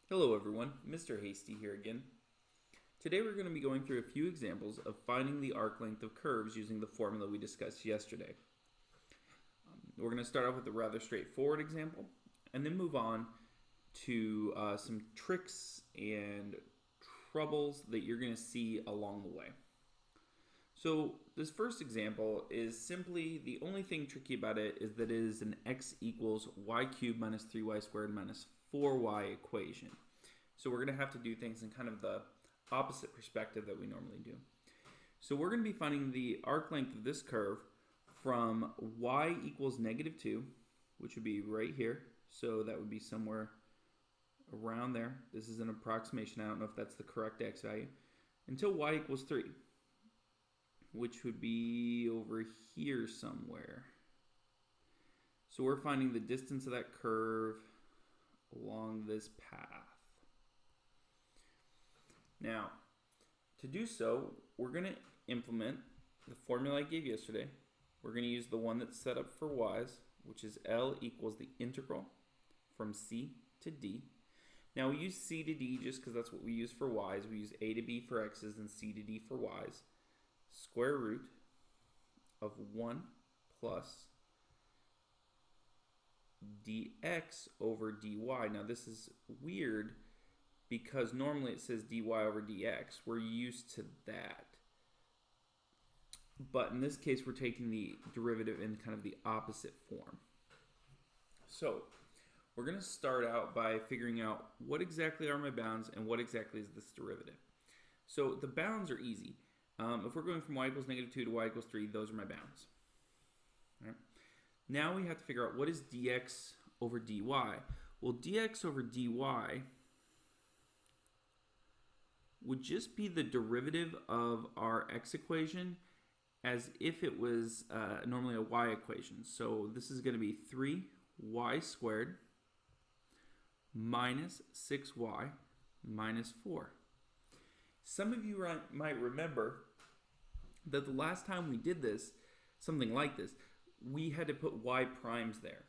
Hello everyone, Mr. Hasty here again. Today we're going to be going through a few examples of finding the arc length of curves using the formula we discussed yesterday. We're going to start off with a rather straightforward example and then move on to some tricks and troubles that you're going to see along the way. So this first example is simply, the only thing tricky about it is that it is an x equals y cubed minus 3y squared minus 4y equation. So we're going to have to do things in kind of the opposite perspective that we normally do. So we're going to be finding the arc length of this curve from y equals -2, which would be right here. So that would be somewhere around there. This is an approximation. I don't know if that's the correct x value. Until y equals 3, which would be over here somewhere. So we're finding the distance of that curve along this path. Now, to do so, we're going to implement the formula I gave yesterday. We're going to use the one that's set up for y's, which is L equals the integral from c to d. Now we use c to d just because that's what we use for y's. We use a to b for x's and c to d for y's. Square root of 1 plus dx over dy. Now this is weird because normally it says dy over dx. We're used to that. But in this case, we're taking the derivative in kind of the opposite form. So we're going to start out by figuring out what exactly are my bounds and what exactly is this derivative. So the bounds are easy. If we're going from y equals -2 to y equals 3, those are my bounds. All right. Now we have to figure out what is dx over dy. Well, dx over dy would just be the derivative of our x equation as if it was normally a y equation. So this is going to be 3y squared minus 6y minus 4. Some of you might remember that the last time we did this, something like this, we had to put y primes there.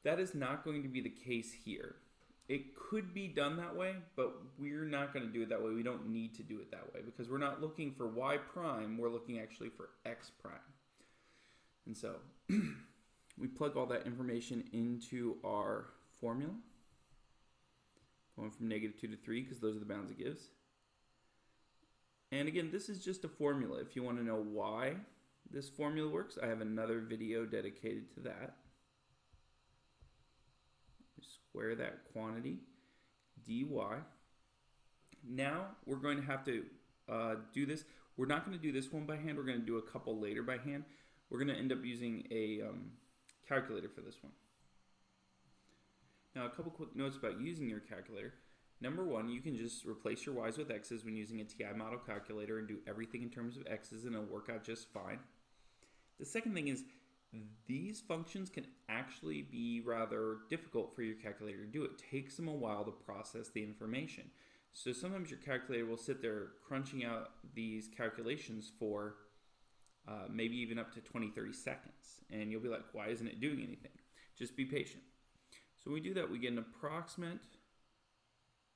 That is not going to be the case here. It could be done that way, but we're not going to do it that way. We don't need to do it that way because we're not looking for y prime, we're looking actually for x prime. And so we plug all that information into our formula, going from -2 to 3 because those are the bounds it gives. And again, this is just a formula. If you want to know why this formula works, I have another video dedicated to that. Square that quantity, dy. Now we're going to have to do this. We're not going to do this one by hand. We're going to do a couple later by hand. We're going to end up using a calculator for this one. Now a couple quick notes about using your calculator. Number one, you can just replace your y's with x's when using a TI model calculator and do everything in terms of x's and it'll work out just fine. The second thing is these functions can actually be rather difficult for your calculator to do. It takes them a while to process the information. So sometimes your calculator will sit there crunching out these calculations for maybe even up to 20-30 seconds. And you'll be like, why isn't it doing anything? Just be patient. So when we do that, we get an approximate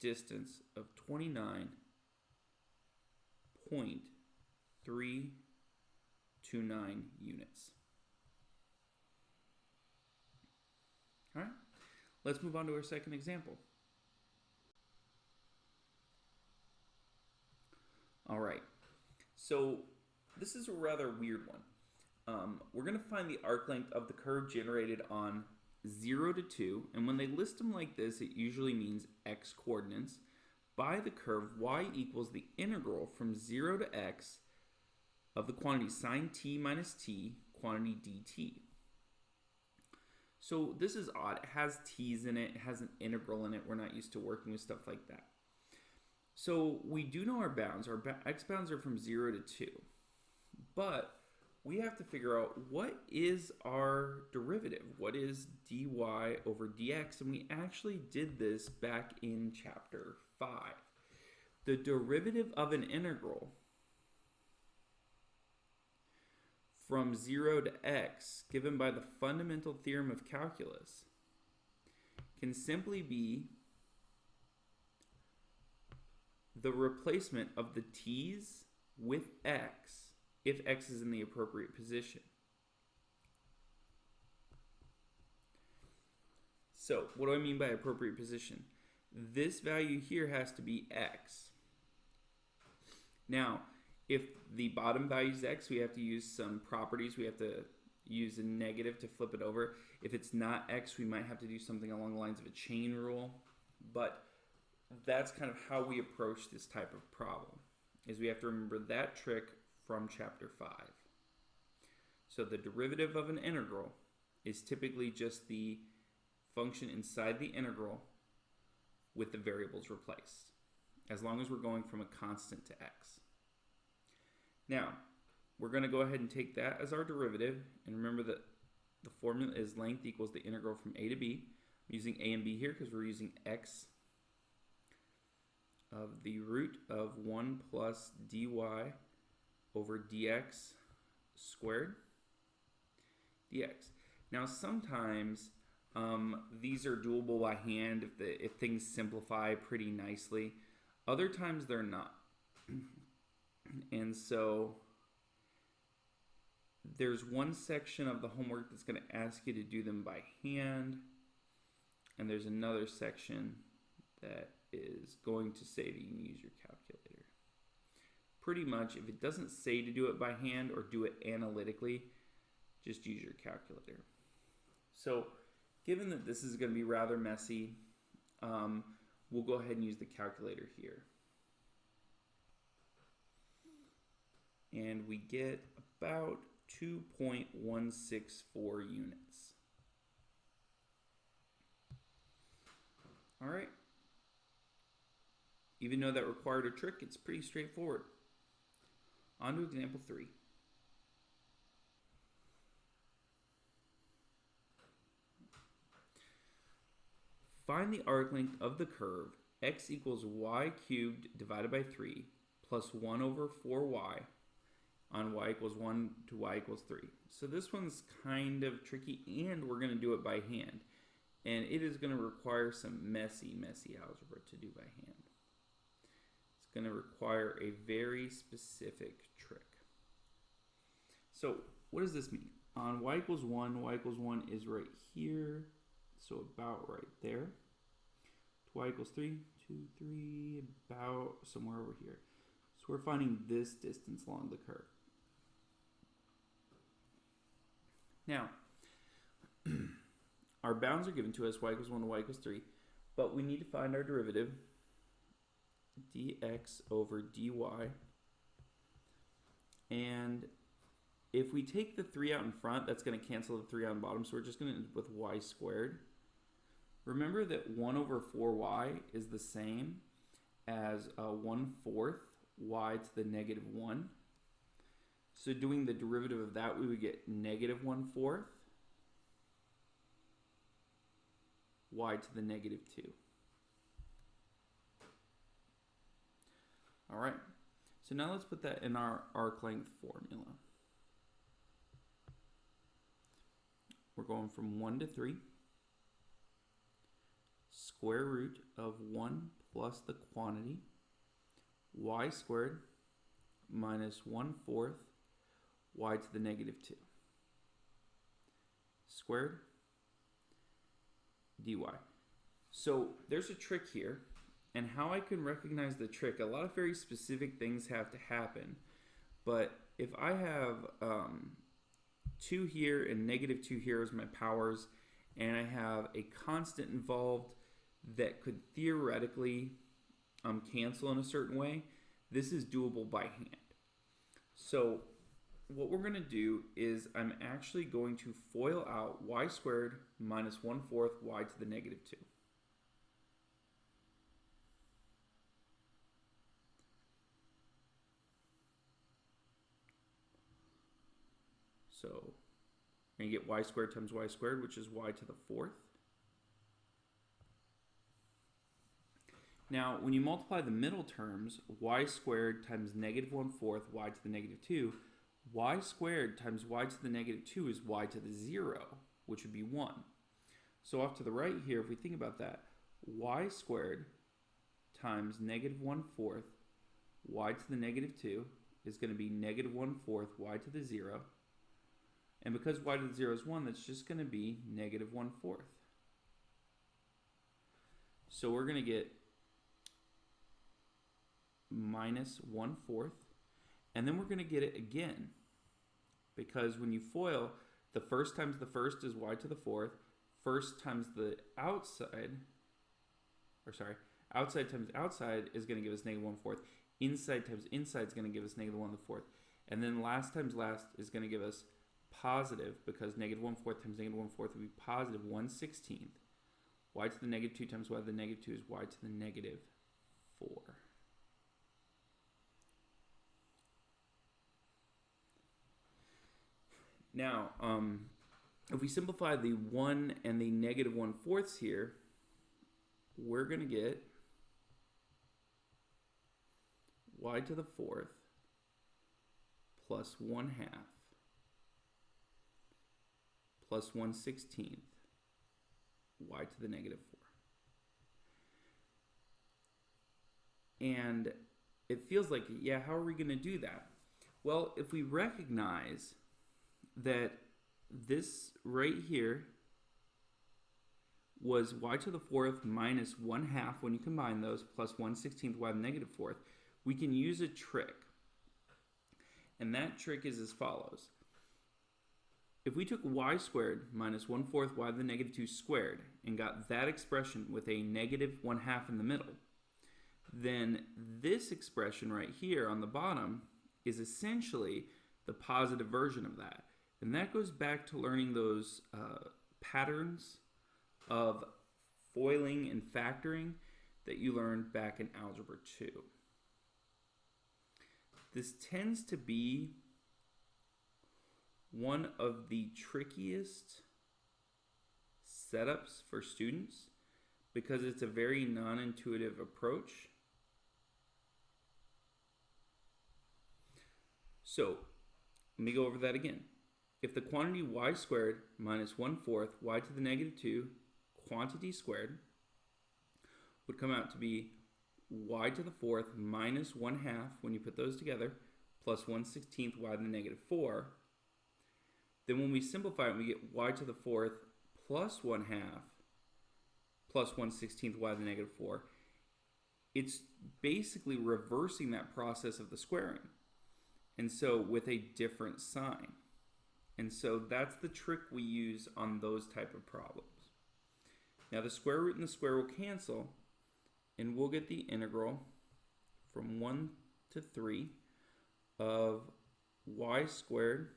distance of 29.329 units. All right, let's move on to our second example. All right, so this is a rather weird one. We're going to find the arc length of the curve generated on 0 to 2, and when they list them like this, it usually means x coordinates, by the curve y equals the integral from 0 to x of the quantity sine t minus t, quantity dt. So this is odd. It has t's in it. It has an integral in it. We're not used to working with stuff like that. So we do know our bounds. Our x bounds are from 0 to 2. But we have to figure out what is our derivative. What is dy over dx? And we actually did this back in chapter 5. The derivative of an integral from 0 to x, given by the fundamental theorem of calculus, can simply be the replacement of the t's with x if x is in the appropriate position. So what do I mean by appropriate position? This value here has to be x. Now, if the bottom value is x, we have to use some properties. We have to use a negative to flip it over. If it's not x, we might have to do something along the lines of a chain rule. But that's kind of how we approach this type of problem, is we have to remember that trick from chapter 5. So the derivative of an integral is typically just the function inside the integral with the variables replaced, as long as we're going from a constant to x. Now, we're going to go ahead and take that as our derivative, and remember that the formula is length equals the integral from a to b. I'm using a and b here because we're using x of the root of 1 plus dy over dx squared dx. Now, sometimes these are doable by hand if things simplify pretty nicely. Other times they're not. And so there's one section of the homework that's going to ask you to do them by hand, and there's another section that is going to say that you can use your calculator. Pretty much, if it doesn't say to do it by hand or do it analytically, just use your calculator. So given that this is going to be rather messy, we'll go ahead and use the calculator here. And we get about 2.164 units. All right. Even though that required a trick, it's pretty straightforward. On to example 3. Find the arc length of the curve x equals y cubed divided by 3 plus 1 over 4y on y equals 1 to y equals 3. So this one's kind of tricky, and we're going to do it by hand. And it is going to require some messy algebra to do by hand. It's going to require a very specific trick. So what does this mean? On y equals 1 is right here. So about right there. To y equals 3, 2, 3, about somewhere over here. So we're finding this distance along the curve. Now, our bounds are given to us, y equals 1 to y equals 3, but we need to find our derivative, dx over dy. And if we take the 3 out in front, that's going to cancel the 3 out in the bottom, so we're just going to end up with y squared. Remember that 1 over 4y is the same as 1/4 y to the negative 1. So doing the derivative of that, we would get negative 1/4 y to the negative 2. All right, so now let's put that in our arc length formula. We're going from 1 to 3. Square root of 1 plus the quantity, y squared minus 1/4 y to the negative 2. Squared dy. So there's a trick here, and how I can recognize the trick, a lot of very specific things have to happen. But if I have 2 here and negative 2 here as my powers, and I have a constant involved that could theoretically cancel in a certain way, this is doable by hand. So what we're going to do is I'm actually going to FOIL out y squared minus 1/4 y to the negative 2. So we're going to get y squared times y squared, which is y to the 4th. Now, when you multiply the middle terms, y squared times negative 1/4 y to the negative 2, y squared times y to the negative 2 is y to the 0, which would be 1. So off to the right here, if we think about that, y squared times negative 1/4 y to the negative 2 is going to be negative 1/4 y to the 0. And because y to the 0 is 1, that's just going to be negative 1/4. So we're going to get minus 1/4. And then we're going to get it again. Because when you FOIL, the first times the first is y to the 4th. First times the outside, outside times outside is going to give us negative 1/4. Inside times inside is going to give us negative 1/4. And then last times last is going to give us positive, because negative 1/4 times negative 1/4 would be positive 1/16. Y to the negative 2 times y to the negative 2 is y to the negative 4. Now, if we simplify the 1 and the negative 1/4 here, we're going to get y to the 4th plus 1/2 plus 1/16 y to the negative 4. And it feels like, yeah, how are we going to do that? Well, if we recognize that this right here was y to the 4th minus 1/2 when you combine those, plus 1/16 y to the negative 4th, we can use a trick. And that trick is as follows. If we took y squared minus 1/4 y to the negative 2 squared and got that expression with a negative 1/2 in the middle, then this expression right here on the bottom is essentially the positive version of that. And that goes back to learning those patterns of FOILing and factoring that you learned back in Algebra 2. This tends to be one of the trickiest setups for students because it's a very non-intuitive approach. So, let me go over that again. If the quantity y squared minus 1/4 y to the negative 2 quantity squared would come out to be y to the 4th minus 1/2 when you put those together, plus 1/16 y to the negative 4, then when we simplify it, we get y to the 4th plus 1/2 plus 1/16 y to the negative 4. It's basically reversing that process of the squaring. And so with a different sign. And so that's the trick we use on those type of problems. Now the square root and the square will cancel, and we'll get the integral from 1 to 3 of y squared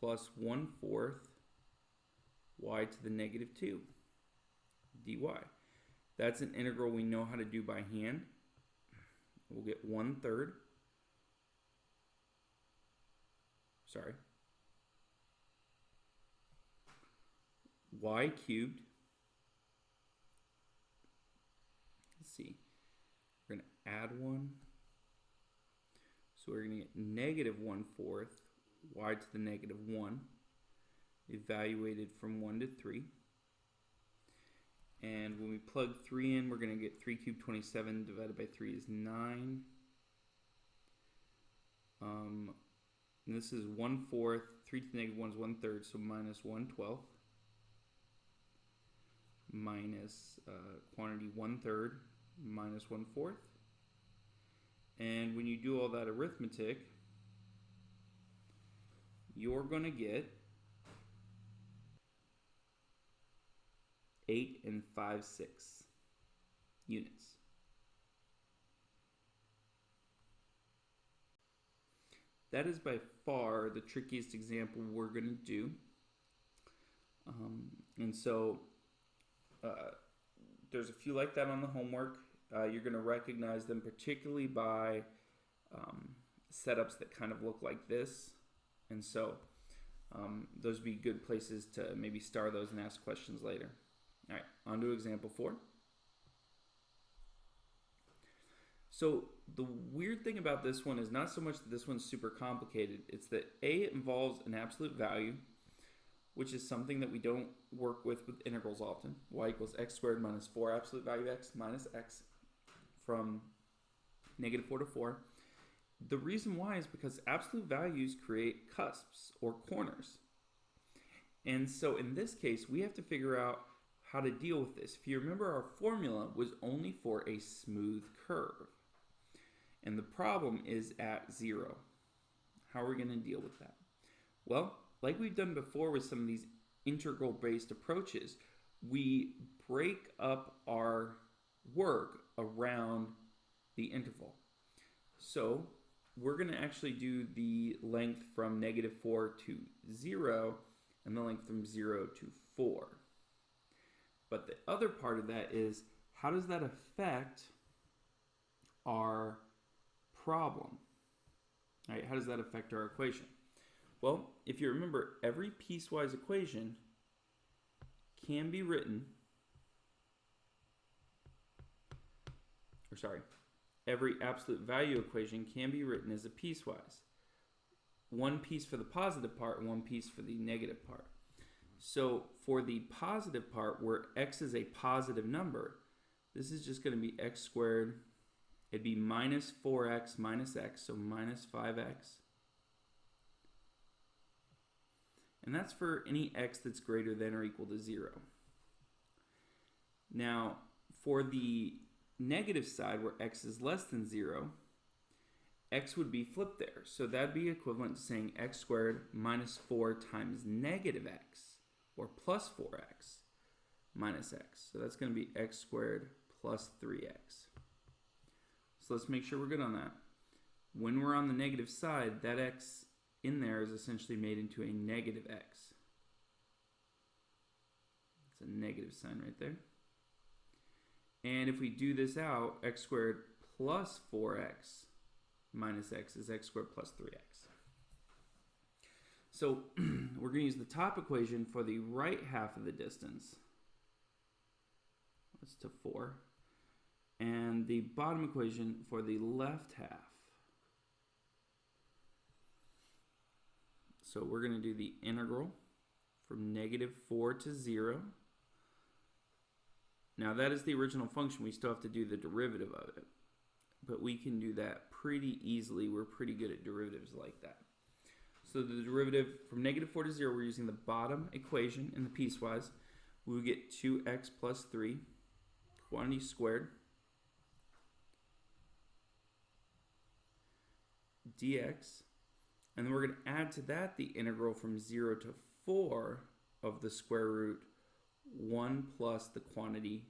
plus 1/4 y to the negative 2 dy. That's an integral we know how to do by hand. We'll get 1/3. Y cubed. Let's see. We're going to add 1. So we're going to get negative 1/4 y to the negative 1, evaluated from 1 to 3. And when we plug 3 in, we're going to get 3 cubed 27 divided by 3 is 9. And this is 1/4. 3 to the negative 1 is 1/3, so minus 1/12. Minus quantity 1/3 minus 1/4. And when you do all that arithmetic, you're going to get 8 5/6 units. That is by far the trickiest example we're going to do. And so there's a few like that on the homework. You're going to recognize them particularly by setups that kind of look like this. And so those would be good places to maybe star those and ask questions later. All right, on to example 4. So the weird thing about this one is not so much that this one's super complicated. It's that A, it involves an absolute value. which is something that we don't work with integrals often. Y equals x squared minus 4 absolute value x minus x from negative 4 to 4. The reason why is because absolute values create cusps or corners. And so in this case, we have to figure out how to deal with this. If you remember, our formula was only for a smooth curve. And the problem is at 0. How are we going to deal with that? Well, like we've done before with some of these integral-based approaches, we break up our work around the interval. So we're going to actually do the length from negative 4 to 0 and the length from 0 to 4. But the other part of that is, how does that affect our problem? Right? How does that affect our equation? Well, if you remember, every piecewise equation can be written, every absolute value equation can be written as a piecewise. One piece for the positive part and one piece for the negative part. So for the positive part, where x is a positive number, this is just going to be x squared. It'd be minus 4x minus x, so minus 5x. And that's for any x that's greater than or equal to 0. Now, for the negative side, where x is less than 0, x would be flipped there. So that'd be equivalent to saying x squared minus 4 times negative x, or plus 4x minus x. So that's going to be x squared plus 3x. So let's make sure we're good on that. When we're on the negative side, that x in there is essentially made into a negative x. It's a negative sign right there. And if we do this out, x squared plus 4x minus x is x squared plus 3x. So we're going to use the top equation for the right half of the distance. That's to 4. And the bottom equation for the left half. So we're going to do the integral from negative 4 to 0. Now that is the original function. We still have to do the derivative of it. But we can do that pretty easily. We're pretty good at derivatives like that. So the derivative from negative 4 to 0, we're using the bottom equation in the piecewise. We would get 2x plus 3, quantity squared, dx. And then we're going to add to that the integral from 0 to 4 of the square root 1 plus the quantity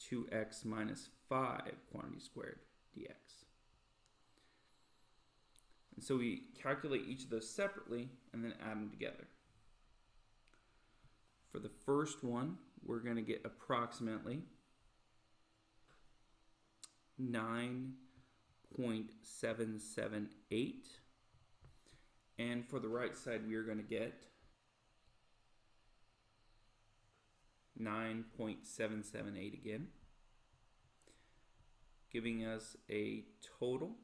2x minus 5 quantity squared dx. And so we calculate each of those separately and then add them together. For the first one, we're going to get approximately 9.778. And for the right side, we are going to get 9.778 again, giving us a total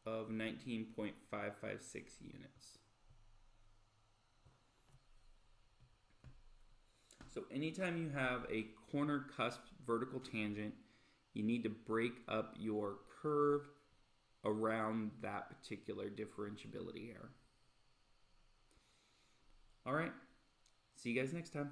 of 19.556 units. So anytime you have a corner cusp vertical tangent, you need to break up your curve around that particular differentiability error. All right, see you guys next time.